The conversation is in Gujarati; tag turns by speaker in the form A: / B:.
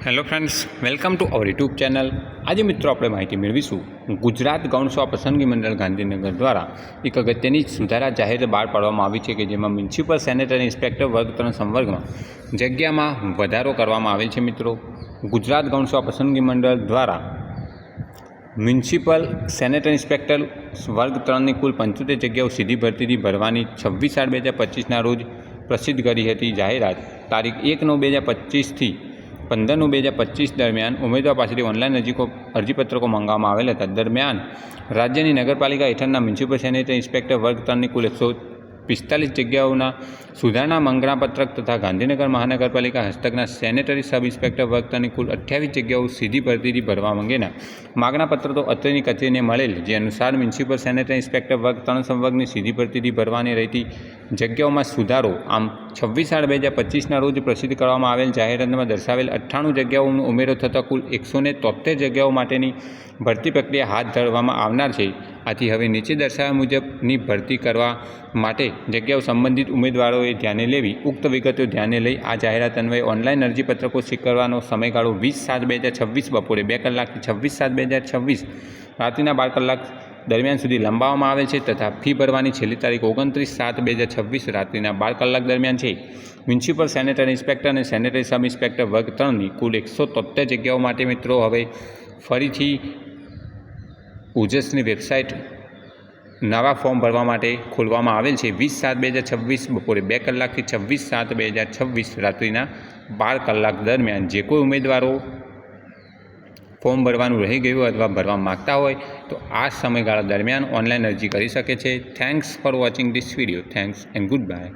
A: Hello friends, welcome to our YouTube channel. આજે મિત્રો આપણે માહિતી મેળવીશું ગુજરાત ગૌણ સેવા પસંદગી મંડળ ગાંધીનગર દ્વારા એક અગત્યની સુધારા જાહેર બહાર પાડવામાં આવી છે કે જેમાં મ્યુનિસિપલ સેનેટરી ઇન્સ્પેક્ટર વર્ગ 3 સંવર્ગમાં જગ્યામાં વધારો કરવામાં આવેલ છે। મિત્રો, ગુજરાત ગૌણ સેવા પસંદગી મંડળ દ્વારા મ્યુનિસિપલ સેનેટરી ઇન્સ્પેક્ટર વર્ગ 3ની કુલ 75 જગ્યાઓ સીધી ભરતીથી ભરવાની 26/8/2025ના રોજ પ્રસિદ્ધ કરી હતી। જાહેરાત તારીખ 1/9/2025થી 15/9/2025 દરમિયાન ઉમેદવાર પાસેથી ઓનલાઈન અરજીપત્રકો મંગાવવામાં આવેલ હતા। દરમિયાન રાજ્યની નગરપાલિકા હેઠળના મ્યુનિસિપલ સેનેટરી ઇન્સ્પેક્ટર વર્ગ 3ની કુલ 145 જગ્યાઓના સુધારણા મંગણાપત્રક તથા ગાંધીનગર મહાનગરપાલિકા હસ્તકના સેનેટરી સબ ઇન્સ્પેક્ટર વર્ગ 3ની કુલ 28 જગ્યાઓ સીધી ભરતીથી ભરવા અંગેના માગણાપત્રો અત્રેની કચેરીને મળેલ, જે અનુસાર મ્યુનિસિપલ સેનેટરી ઇન્સ્પેક્ટર વર્ગ 3 સંવર્ગની સીધી ભરતીથી ભરવાની રહેતી જગ્યાઓમાં સુધારો આમ 26/8/2025ના રોજ પ્રસિદ્ધ કરવામાં આવેલ જાહેરાતમાં દર્શાવેલ 98 જગ્યાઓનો ઉમેરો થતાં કુલ 173 જગ્યાઓ માટેની ભરતી પ્રક્રિયા હાથ ધરવામાં આવનાર છે। આથી હવે નીચે દર્શાવ્યા મુજબની ભરતી કરવા માટે જગ્યાઓ સંબંધિત ઉમેદવારોએ ધ્યાને લેવી। ઉક્ત વિગતો ધ્યાને લઈ આ જાહેરાત અન્વયે ઓનલાઈન અરજીપત્રકો સ્વીકારવાનો સમયગાળો 20/7/2026 બપોરે 2 કલાકથી 26/7/2026 રાત્રિના 12 કલાક દરમિયાન સુધી લંબાવવામાં આવે છે તથા ફી ભરવાની છેલ્લી તારીખ 29/7/2026 રાત્રિના 12 કલાક દરમિયાન છે। મ્યુનિસિપલ સેનેટરી ઇન્સ્પેક્ટર અને સેનેટરી સબ ઇન્સ્પેક્ટર વર્ગ 3ની કુલ 173 જગ્યાઓ માટે મિત્રો હવે ફરીથી ઓજસની વેબસાઇટ નવા ફોર્મ ભરવા માટે ખોલવામાં આવેલ છે। 20/7/2026 બપોરે 2 કલાકથી 26/7/2026 રાત્રિના 12 કલાક દરમિયાન જે કોઈ ઉમેદવારો ફોર્મ ભરવાનું રહી ગયું અથવા ભરવા માગતા હોય તો આ સમયગાળા દરમિયાન ઓનલાઈન અરજી કરી શકે છે। Thanks for watching this video. Thanks and good bye.